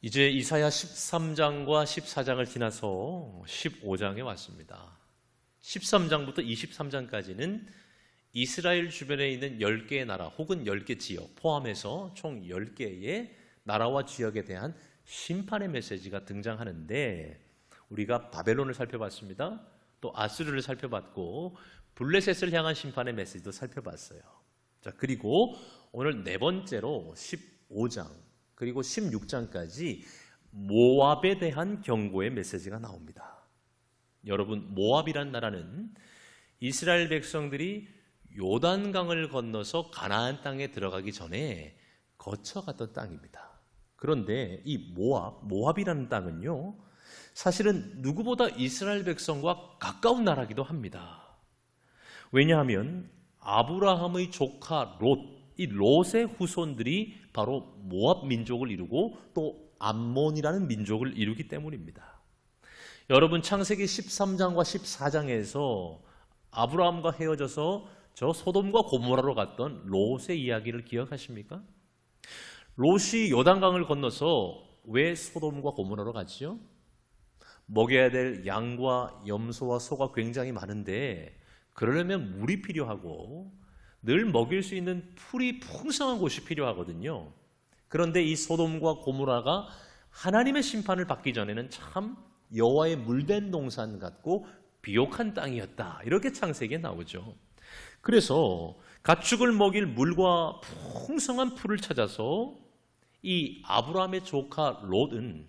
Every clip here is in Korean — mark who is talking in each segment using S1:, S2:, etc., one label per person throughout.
S1: 이제 이사야 13장과 14장을 지나서 15장에 왔습니다. 13장부터 23장까지는 이스라엘 주변에 있는 10개의 나라 혹은 10개 지역 포함해서 총 10개의 나라와 지역에 대한 심판의 메시지가 등장하는데, 우리가 바벨론을 살펴봤습니다. 또 아수르를 살펴봤고 블레셋을 향한 심판의 메시지도 살펴봤어요. 자, 그리고 오늘 네 번째로 15장 그리고 16장까지 모압에 대한 경고의 메시지가 나옵니다. 여러분, 모압이란 나라는 이스라엘 백성들이 요단강을 건너서 가나안 땅에 들어가기 전에 거쳐갔던 땅입니다. 그런데 이 모압이라는 땅은요, 사실은 누구보다 이스라엘 백성과 가까운 나라기도 합니다. 왜냐하면 아브라함의 조카 이 롯의 후손들이 바로 모압 민족을 이루고 또 암몬이라는 민족을 이루기 때문입니다. 여러분, 창세기 13장과 14장에서 아브라함과 헤어져서 저 소돔과 고모라로 갔던 롯의 이야기를 기억하십니까? 롯이 요단강을 건너서 왜 소돔과 고모라로 갔지요? 먹여야 될 양과 염소와 소가 굉장히 많은데 그러려면 물이 필요하고 늘 먹일 수 있는 풀이 풍성한 곳이 필요하거든요. 그런데 이 소돔과 고모라가 하나님의 심판을 받기 전에는 참 여호와의 물된 동산 같고 비옥한 땅이었다, 이렇게 창세기에 나오죠. 그래서 가축을 먹일 물과 풍성한 풀을 찾아서 이 아브라함의 조카 롯은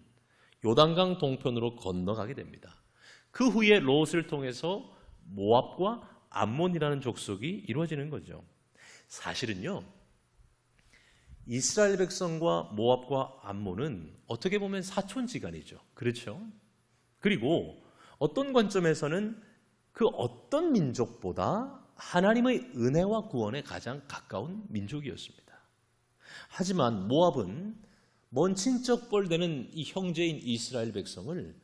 S1: 요단강 동편으로 건너가게 됩니다. 그 후에 롯을 통해서 모압과 암몬이라는 족속이 이루어지는 거죠. 사실은요, 이스라엘 백성과 모압과 암몬은 어떻게 보면 사촌지간이죠. 그렇죠? 그리고 어떤 관점에서는 그 어떤 민족보다 하나님의 은혜와 구원에 가장 가까운 민족이었습니다. 하지만 모압은 먼 친척뻘 되는 이 형제인 이스라엘 백성을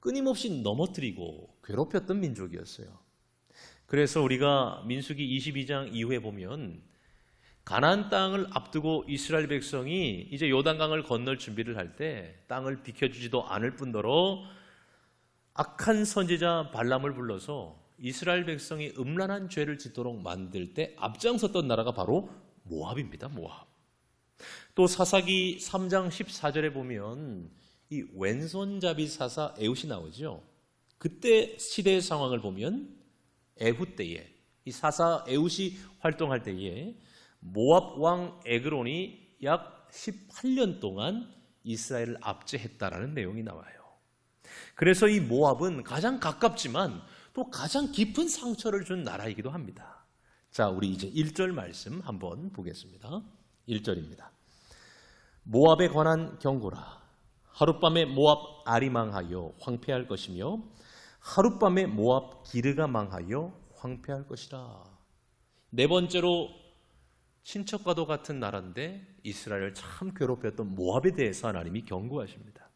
S1: 끊임없이 넘어뜨리고 괴롭혔던 민족이었어요. 그래서 우리가 민수기 22장 이후에 보면 가나안 땅을 앞두고 이스라엘 백성이 이제 요단강을 건널 준비를 할 때 땅을 비켜주지도 않을 뿐더러 악한 선지자 발람을 불러서 이스라엘 백성이 음란한 죄를 짓도록 만들 때 앞장섰던 나라가 바로 모압입니다. 모압. 또 사사기 3장 14절에 보면 이 왼손잡이 사사 에훗이 나오죠. 그때 시대의 상황을 보면 에훗 때에, 이 사사 에훗이 활동할 때에 모압 왕 에그론이 약 18년 동안 이스라엘을 압제했다라는 내용이 나와요. 그래서 이 모압은 가장 가깝지만 또 가장 깊은 상처를 준 나라이기도 합니다. 자, 우리 이제 1절 말씀 한번 보겠습니다. 1절입니다. 모압에 관한 경고라. 하룻밤에 모압 알이 망하여 황폐할 것이며 하룻밤에 모압 기르가 망하여 황폐할 것이라. 네 번째로 친척과도 같은 나라인데 이스라엘을 참 괴롭혔던 모압에 대해서 하나님이 경고하십니다.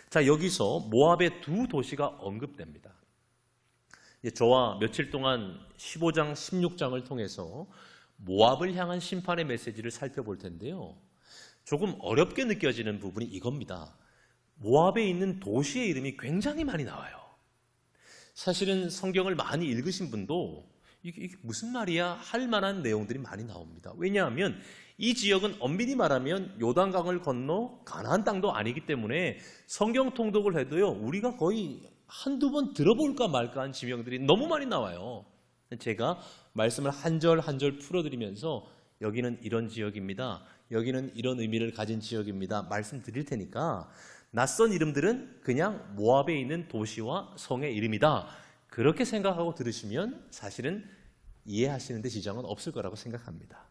S1: 자, 여기서 모압의 두 도시가 언급됩니다. 저와 며칠 동안 15장, 16장을 통해서 모압을 향한 심판의 메시지를 살펴볼 텐데요. 조금 어렵게 느껴지는 부분이 이겁니다. 모압에 있는 도시의 이름이 굉장히 많이 나와요. 사실은 성경을 많이 읽으신 분도 이게 무슨 말이야 할 만한 내용들이 많이 나옵니다. 왜냐하면 이 지역은 엄밀히 말하면 요단강을 건너 가나안 땅도 아니기 때문에 성경 통독을 해도요, 우리가 거의 한두 번 들어볼까 말까 한 지명들이 너무 많이 나와요. 제가 말씀을 한 절 한 절 풀어드리면서 여기는 이런 지역입니다, 여기는 이런 의미를 가진 지역입니다 말씀드릴 테니까 낯선 이름들은 그냥 모압에 있는 도시와 성의 이름이다, 그렇게 생각하고 들으시면 사실은 이해하시는 데 지장은 없을 거라고 생각합니다.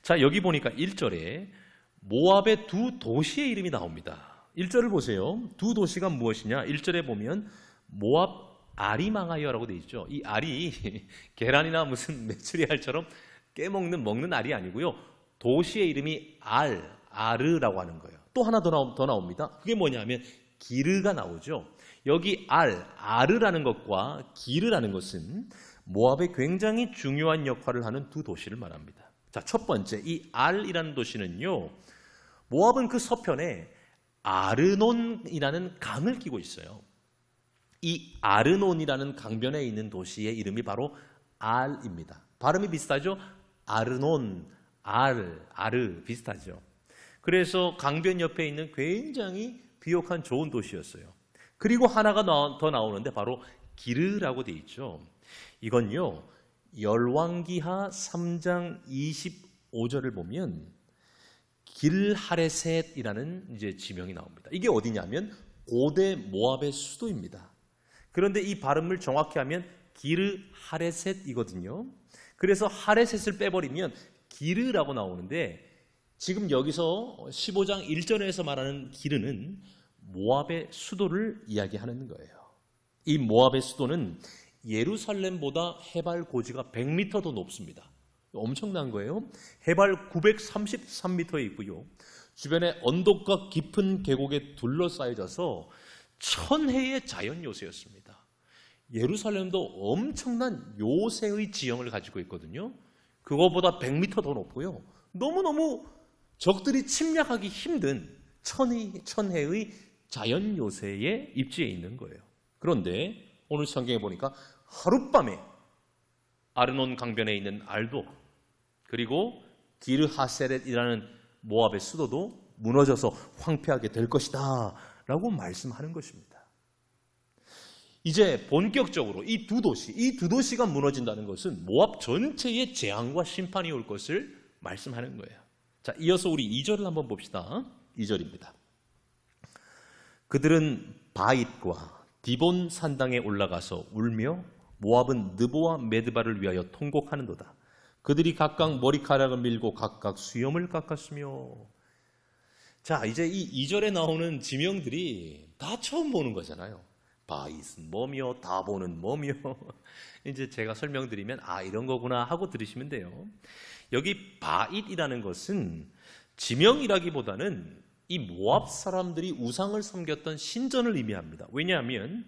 S1: 자, 여기 보니까 1절에 모압의 두 도시의 이름이 나옵니다. 1절을 보세요. 두 도시가 무엇이냐? 1절에 보면 모압 알이 망하여라고 되어 있죠. 이 알이 계란이나 무슨 메추리알처럼 먹는 알이 아니고요. 도시의 이름이 아르라고 하는 거예요. 또 하나 더 나옵니다. 그게 뭐냐면 기르가 나오죠. 여기 아르라는 것과 기르라는 것은 모압에 굉장히 중요한 역할을 하는 두 도시를 말합니다. 자, 첫 번째, 이 알이라는 도시는요, 모압은 그 서편에 아르논이라는 강을 끼고 있어요. 이 아르논이라는 강변에 있는 도시의 이름이 바로 알입니다. 발음이 비슷하죠? 아르논, 아르 비슷하죠. 그래서 강변 옆에 있는 굉장히 비옥한 좋은 도시였어요. 그리고 하나가 더 나오는데 바로 기르라고 돼 있죠. 이건요, 열왕기하 3장 25절을 보면 길하레셋이라는 이제 지명이 나옵니다. 이게 어디냐면 고대 모압의 수도입니다. 그런데 이 발음을 정확히 하면 기르하레셋이거든요. 그래서 하레셋을 빼버리면 기르라고 나오는데 지금 여기서 15장 1절에서 말하는 기르는 모압의 수도를 이야기하는 거예요. 이 모압의 수도는 예루살렘보다 해발 고지가 100m 더 높습니다. 엄청난 거예요. 해발 933m에 있고요. 주변에 언덕과 깊은 계곡에 둘러싸여져서 천혜의 자연 요새였습니다. 예루살렘도 엄청난 요새의 지형을 가지고 있거든요. 그거보다 100m 더 높고요. 너무너무 적들이 침략하기 힘든 천혜의 자연 요새에 입지해 있는 거예요. 그런데 오늘 성경에 보니까 하룻밤에 아르논 강변에 있는 알도 그리고 기르하세렛이라는 모압의 수도도 무너져서 황폐하게 될 것이다 라고 말씀하는 것입니다. 이제 본격적으로 이 두 도시가 무너진다는 것은 모압 전체의 재앙과 심판이 올 것을 말씀하는 거예요. 자, 이어서 우리 2절을 한번 봅시다. 2절입니다. 그들은 바잇과 디본 산당에 올라가서 울며 모압은 느보와 메드바를 위하여 통곡하는도다. 그들이 각각 머리카락을 밀고 각각 수염을 깎았으며. 자, 이제 이 2절에 나오는 지명들이 다 처음 보는 거잖아요. 바잇은 뭐며 다본은 뭐며. 이제 제가 설명드리면 이런 거구나 하고 들으시면 돼요. 여기 바잇이라는 것은 지명이라기보다는 이 모압 사람들이 우상을 섬겼던 신전을 의미합니다. 왜냐하면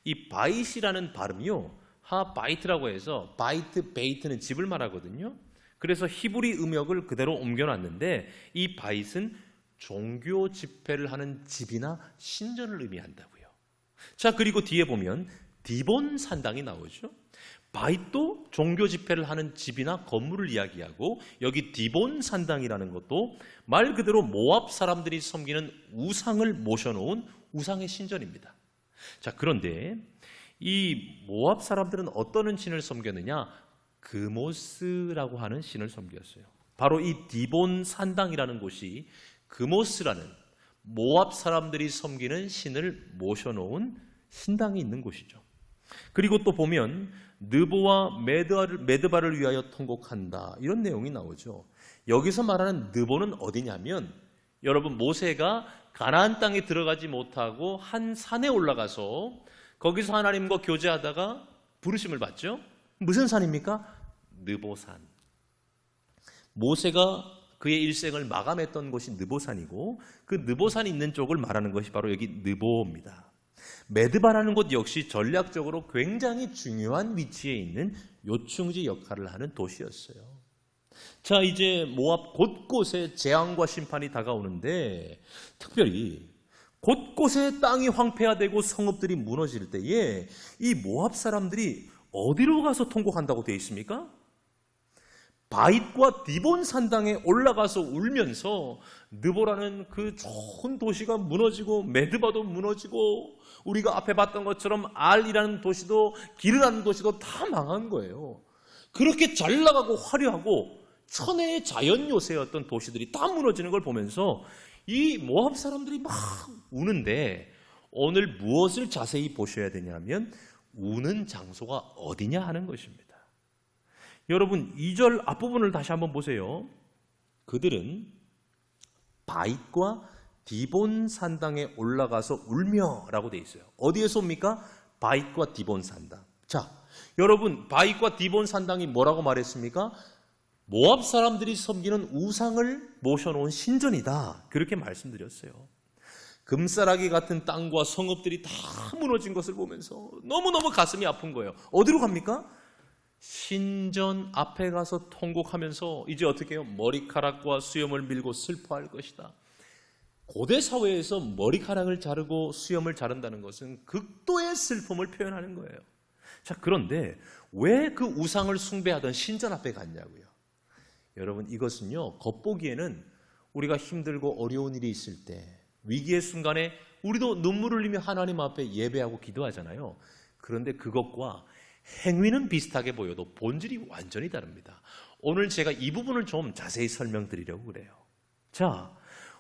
S1: 이 바잇이라는 발음이요, 하바이트라고 해서 바이트, 베이트는 집을 말하거든요. 그래서 히브리 음역을 그대로 옮겨놨는데 이 바잇은 종교 집회를 하는 집이나 신전을 의미한다고요. 자, 그리고 뒤에 보면 디본 산당이 나오죠. 바잇도 종교 집회를 하는 집이나 건물을 이야기하고 여기 디본 산당이라는 것도 말 그대로 모압 사람들이 섬기는 우상을 모셔놓은 우상의 신전입니다. 자, 그런데 이 모압 사람들은 어떤 신을 섬겼느냐? 그모스라고 하는 신을 섬겼어요. 바로 이 디본 산당이라는 곳이 그모스라는 모압 사람들이 섬기는 신을 모셔놓은 신당이 있는 곳이죠. 그리고 또 보면 느보와 메드바를 위하여 통곡한다, 이런 내용이 나오죠. 여기서 말하는 느보는 어디냐면, 여러분, 모세가 가나안 땅에 들어가지 못하고 한 산에 올라가서 거기서 하나님과 교제하다가 부르심을 받죠. 무슨 산입니까? 느보산. 모세가 그의 일생을 마감했던 곳이 느보산이고 그 느보산이 있는 쪽을 말하는 것이 바로 여기 느보입니다. 메드바라는 곳 역시 전략적으로 굉장히 중요한 위치에 있는 요충지 역할을 하는 도시였어요. 자, 이제 모압 곳곳에 재앙과 심판이 다가오는데 특별히 곳곳에 땅이 황폐화되고 성읍들이 무너질 때에 이 모압 사람들이 어디로 가서 통곡한다고 되어 있습니까? 바잇과 디본 산당에 올라가서 울면서 느보라는 그 좋은 도시가 무너지고 메드바도 무너지고 우리가 앞에 봤던 것처럼 알이라는 도시도 기르라는 도시도 다 망한 거예요. 그렇게 잘 나가고 화려하고 천혜의 자연 요새였던 도시들이 다 무너지는 걸 보면서 이 모압 사람들이 막 우는데, 오늘 무엇을 자세히 보셔야 되냐면 우는 장소가 어디냐 하는 것입니다. 여러분, 2절 앞부분을 다시 한번 보세요. 그들은 바잇과 디본 산당에 올라가서 울며 라고 되어 있어요. 어디에서 옵니까? 바잇과 디본 산당. 자, 여러분, 바잇과 디본 산당이 뭐라고 말했습니까? 모압 사람들이 섬기는 우상을 모셔놓은 신전이다, 그렇게 말씀드렸어요. 금싸라기 같은 땅과 성읍들이 다 무너진 것을 보면서 너무너무 가슴이 아픈 거예요. 어디로 갑니까? 신전 앞에 가서 통곡하면서 이제 어떻게 해요? 머리카락과 수염을 밀고 슬퍼할 것이다. 고대 사회에서 머리카락을 자르고 수염을 자른다는 것은 극도의 슬픔을 표현하는 거예요. 자, 그런데 왜 그 우상을 숭배하던 신전 앞에 갔냐고요. 여러분, 이것은요, 겉보기에는 우리가 힘들고 어려운 일이 있을 때, 위기의 순간에 우리도 눈물을 흘리며 하나님 앞에 예배하고 기도하잖아요. 그런데 그것과 행위는 비슷하게 보여도 본질이 완전히 다릅니다. 오늘 제가 이 부분을 좀 자세히 설명드리려고 그래요. 자,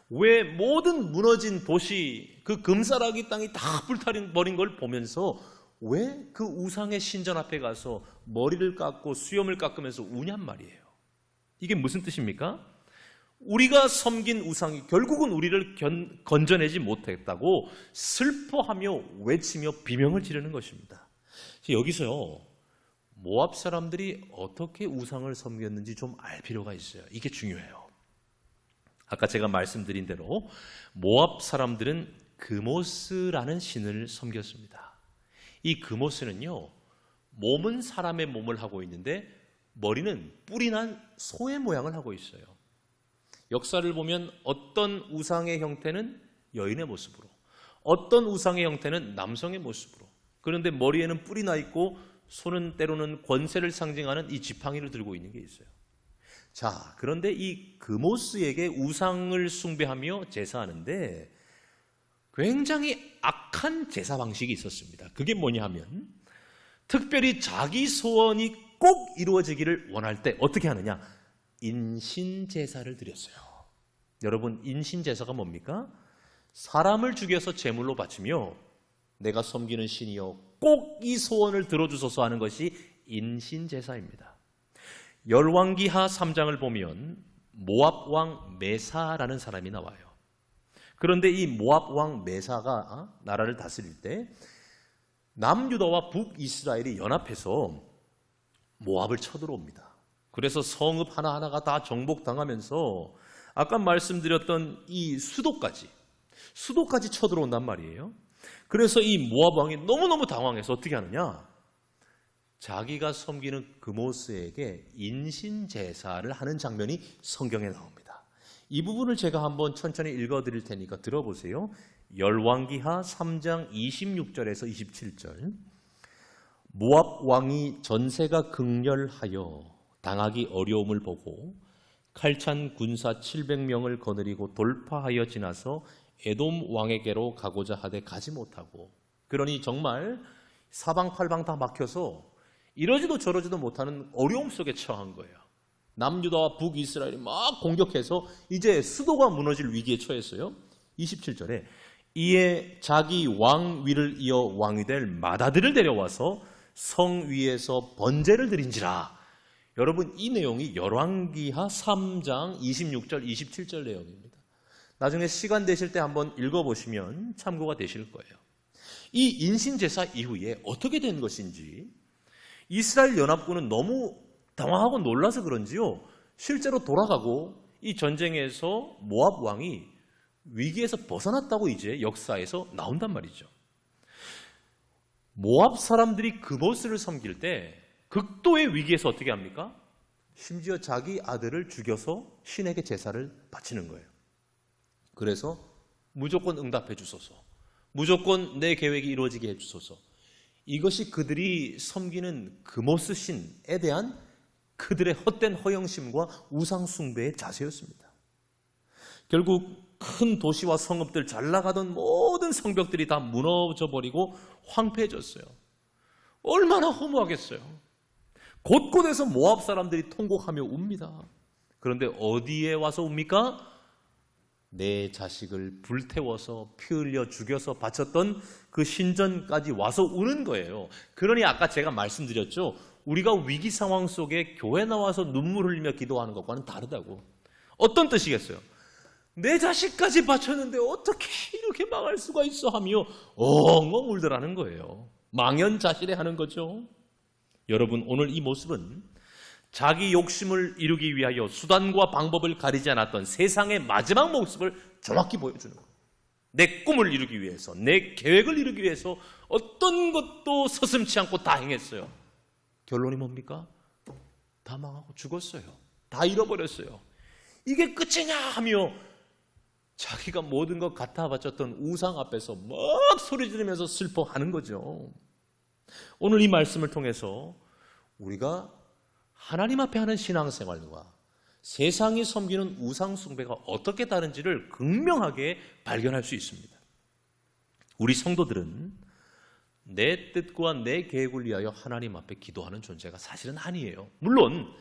S1: 왜 모든 무너진 도시, 그 금사라기 땅이 다 불타버린 걸 보면서 왜 그 우상의 신전 앞에 가서 머리를 깎고 수염을 깎으면서 우냔 말이에요. 이게 무슨 뜻입니까? 우리가 섬긴 우상이 결국은 우리를 건져내지 못했다고 슬퍼하며 외치며 비명을 지르는 것입니다. 여기서요, 모압 사람들이 어떻게 우상을 섬겼는지 좀 알 필요가 있어요. 이게 중요해요. 아까 제가 말씀드린 대로 모압 사람들은 그모스라는 신을 섬겼습니다. 이 그모스는요, 몸은 사람의 몸을 하고 있는데 머리는 뿔이 난 소의 모양을 하고 있어요. 역사를 보면 어떤 우상의 형태는 여인의 모습으로, 어떤 우상의 형태는 남성의 모습으로, 그런데 머리에는 뿔이 나 있고 손은 때로는 권세를 상징하는 이 지팡이를 들고 있는 게 있어요. 자, 그런데 이 그모스에게 우상을 숭배하며 제사하는데 굉장히 악한 제사 방식이 있었습니다. 그게 뭐냐 하면 특별히 자기 소원이 꼭 이루어지기를 원할 때 어떻게 하느냐? 인신제사를 드렸어요. 여러분, 인신제사가 뭡니까? 사람을 죽여서 제물로 바치며 내가 섬기는 신이여 꼭 이 소원을 들어주소서 하는 것이 인신제사입니다. 열왕기하 3장을 보면 모압 왕 메사라는 사람이 나와요. 그런데 이 모압 왕 메사가 나라를 다스릴 때 남유다와 북이스라엘이 연합해서 모압을 쳐들어옵니다. 그래서 성읍 하나하나가 다 정복당하면서 아까 말씀드렸던 이 수도까지 쳐들어온단 말이에요. 그래서 이 모압 왕이 너무너무 당황해서 어떻게 하느냐? 자기가 섬기는 그모스에게 인신제사를 하는 장면이 성경에 나옵니다. 이 부분을 제가 한번 천천히 읽어드릴 테니까 들어보세요. 열왕기하 3장 26절에서 27절. 모압 왕이 전세가 극렬하여 당하기 어려움을 보고 칼찬 군사 700명을 거느리고 돌파하여 지나서 에돔 왕에게로 가고자 하되 가지 못하고, 그러니 정말 사방팔방 다 막혀서 이러지도 저러지도 못하는 어려움 속에 처한 거예요. 남유다와 북이스라엘이 막 공격해서 이제 수도가 무너질 위기에 처했어요. 27절에 이에 자기 왕 위를 이어 왕이 될 맏아들을 데려와서 성 위에서 번제를 드린지라. 여러분, 이 내용이 열왕기하 3장 26절 27절 내용입니다. 나중에 시간 되실 때 한번 읽어보시면 참고가 되실 거예요. 이 인신제사 이후에 어떻게 된 것인지 이스라엘 연합군은 너무 당황하고 놀라서 그런지요, 실제로 돌아가고 이 전쟁에서 모압 왕이 위기에서 벗어났다고 이제 역사에서 나온단 말이죠. 모압 사람들이 그모스를 섬길 때 극도의 위기에서 어떻게 합니까? 심지어 자기 아들을 죽여서 신에게 제사를 바치는 거예요. 그래서 무조건 응답해 주소서, 무조건 내 계획이 이루어지게 해 주소서. 이것이 그들이 섬기는 그모스 신에 대한 그들의 헛된 허영심과 우상숭배의 자세였습니다. 결국 큰 도시와 성읍들, 잘 나가던 모든 성벽들이 다 무너져버리고 황폐해졌어요. 얼마나 허무하겠어요. 곳곳에서 모압 사람들이 통곡하며 웁니다. 그런데 어디에 와서 웁니까? 내 자식을 불태워서 피 흘려 죽여서 바쳤던 그 신전까지 와서 우는 거예요. 그러니 아까 제가 말씀드렸죠. 우리가 위기 상황 속에 교회 나와서 눈물 흘리며 기도하는 것과는 다르다고. 어떤 뜻이겠어요? 내 자식까지 바쳤는데 어떻게 이렇게 망할 수가 있어 하며 엉엉 울더라는 거예요. 망연자실해하는 거죠. 여러분, 오늘 이 모습은 자기 욕심을 이루기 위하여 수단과 방법을 가리지 않았던 세상의 마지막 모습을 정확히 보여주는 거예요. 내 꿈을 이루기 위해서, 내 계획을 이루기 위해서 어떤 것도 서슴지 않고 다 행했어요. 결론이 뭡니까? 다 망하고 죽었어요. 다 잃어버렸어요. 이게 끝이냐 하며 자기가 모든 것 같아 바쳤던 우상 앞에서 막 소리 지르면서 슬퍼하는 거죠. 오늘 이 말씀을 통해서 우리가 하나님 앞에 하는 신앙생활과 세상이 섬기는 우상 숭배가 어떻게 다른지를 극명하게 발견할 수 있습니다. 우리 성도들은 내 뜻과 내 계획을 위하여 하나님 앞에 기도하는 존재가 사실은 아니에요. 물론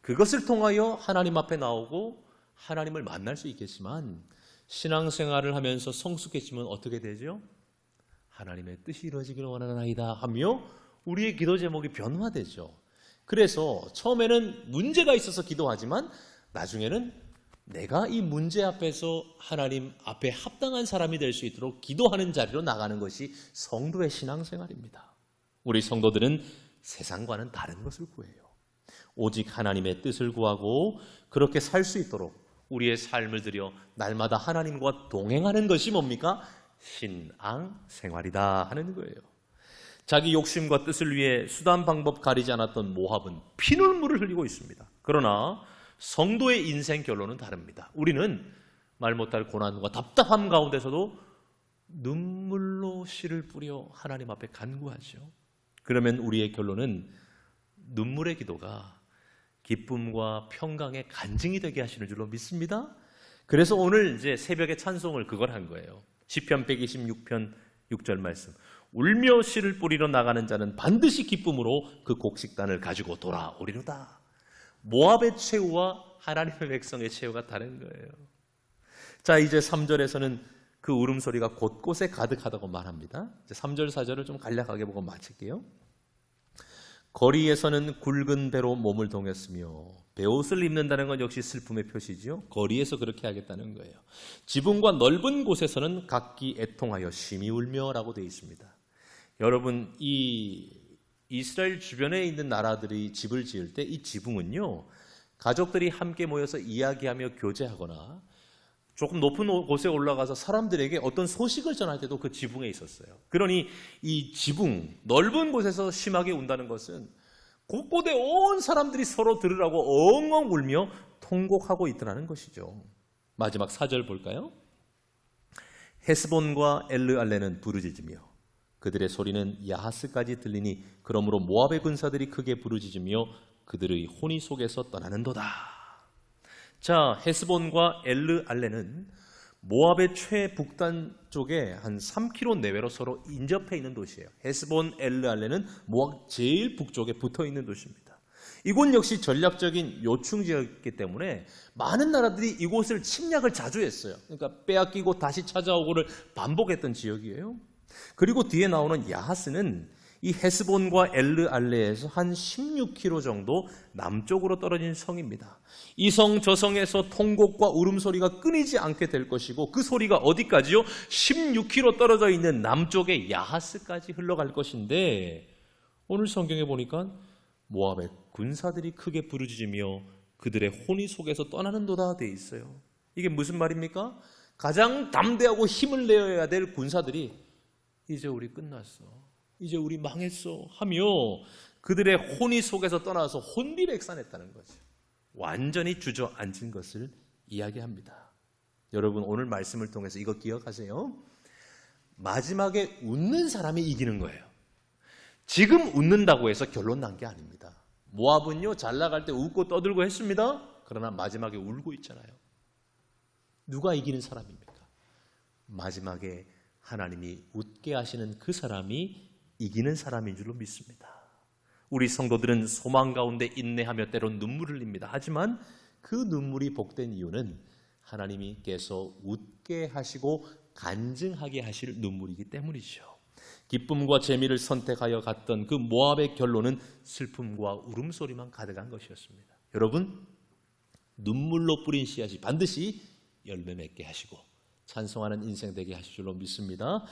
S1: 그것을 통하여 하나님 앞에 나오고 하나님을 만날 수 있겠지만 신앙생활을 하면서 성숙해지면 어떻게 되죠? 하나님의 뜻이 이루어지기를 원하나이다 하며 우리의 기도 제목이 변화되죠. 그래서 처음에는 문제가 있어서 기도하지만 나중에는 내가 이 문제 앞에서 하나님 앞에 합당한 사람이 될 수 있도록 기도하는 자리로 나가는 것이 성도의 신앙생활입니다. 우리 성도들은 세상과는 다른 것을 구해요. 오직 하나님의 뜻을 구하고 그렇게 살 수 있도록 우리의 삶을 들여 날마다 하나님과 동행하는 것이 뭡니까? 신앙생활이다 하는 거예요. 자기 욕심과 뜻을 위해 수단 방법 가리지 않았던 모압은 피눈물을 흘리고 있습니다. 그러나 성도의 인생 결론은 다릅니다. 우리는 말 못할 고난과 답답함 가운데서도 눈물로 씨를 뿌려 하나님 앞에 간구하죠. 그러면 우리의 결론은 눈물의 기도가 기쁨과 평강의 간증이 되게 하시는 줄로 믿습니다. 그래서 오늘 이제 새벽에 찬송을 그걸 한 거예요. 시편 126편 6절 말씀. 울며 씨를 뿌리러 나가는 자는 반드시 기쁨으로 그 곡식단을 가지고 돌아오리로다. 모압의 최후와 하나님의 백성의 최후가 다른 거예요. 자, 이제 3절에서는 그 울음소리가 곳곳에 가득하다고 말합니다. 이제 3절 4절을 좀 간략하게 보고 마칠게요. 거리에서는 굵은 배로 몸을 동였으며 베옷을 입는다는 건 역시 슬픔의 표시지요. 거리에서 그렇게 하겠다는 거예요. 지붕과 넓은 곳에서는 각기 애통하여 심히 울며라고 되어 있습니다. 여러분, 이 이스라엘 주변에 있는 나라들이 집을 지을 때 이 지붕은요, 가족들이 함께 모여서 이야기하며 교제하거나 조금 높은 곳에 올라가서 사람들에게 어떤 소식을 전할 때도 그 지붕에 있었어요. 그러니 이 지붕, 넓은 곳에서 심하게 운다는 것은 곳곳에 온 사람들이 서로 들으라고 엉엉 울며 통곡하고 있더라는 것이죠. 마지막 4절 볼까요? 헤스본과 엘르알레는 부르짖으며 그들의 소리는 야하스까지 들리니 그러므로 모압의 군사들이 크게 부르짖으며 그들의 혼이 속에서 떠나는도다. 자, 헤스본과 엘르알레는 모압의 최북단 쪽에 한 3km 내외로 서로 인접해 있는 도시예요. 헤스본, 엘르알레는 모압 제일 북쪽에 붙어 있는 도시입니다. 이곳 역시 전략적인 요충지였기 때문에 많은 나라들이 이곳을 침략을 자주 했어요. 그러니까 빼앗기고 다시 찾아오고를 반복했던 지역이에요. 그리고 뒤에 나오는 야하스는 이 헤스본과 엘르알레에서 한 16km 정도 남쪽으로 떨어진 성입니다. 이 성 저 성에서 통곡과 울음소리가 끊이지 않게 될 것이고 그 소리가 어디까지요? 16km 떨어져 있는 남쪽의 야하스까지 흘러갈 것인데 오늘 성경에 보니까 모압의 군사들이 크게 부르짖으며 그들의 혼이 속에서 떠나는도다 돼 있어요. 이게 무슨 말입니까? 가장 담대하고 힘을 내어야 될 군사들이 이제 우리 끝났어, 이제 우리 망했어 하며 그들의 혼이 속에서 떠나서 혼비백산했다는 거죠. 완전히 주저앉은 것을 이야기합니다. 여러분, 오늘 말씀을 통해서 이거 기억하세요. 마지막에 웃는 사람이 이기는 거예요. 지금 웃는다고 해서 결론 난 게 아닙니다. 모압은요, 잘 나갈 때 웃고 떠들고 했습니다. 그러나 마지막에 울고 있잖아요. 누가 이기는 사람입니까? 마지막에 하나님이 웃게 하시는 그 사람이 이기는 사람인 줄로 믿습니다. 우리 성도들은 소망 가운데 인내하며 때론 눈물을 흘립니다. 하지만 그 눈물이 복된 이유는 하나님께서 웃게 하시고 간증하게 하실 눈물이기 때문이죠. 기쁨과 재미를 선택하여 갔던 그 모압의 결론은 슬픔과 울음소리만 가득한 것이었습니다. 여러분, 눈물로 뿌린 씨앗이 반드시 열매 맺게 하시고 찬송하는 인생 되게 하실 줄로 믿습니다.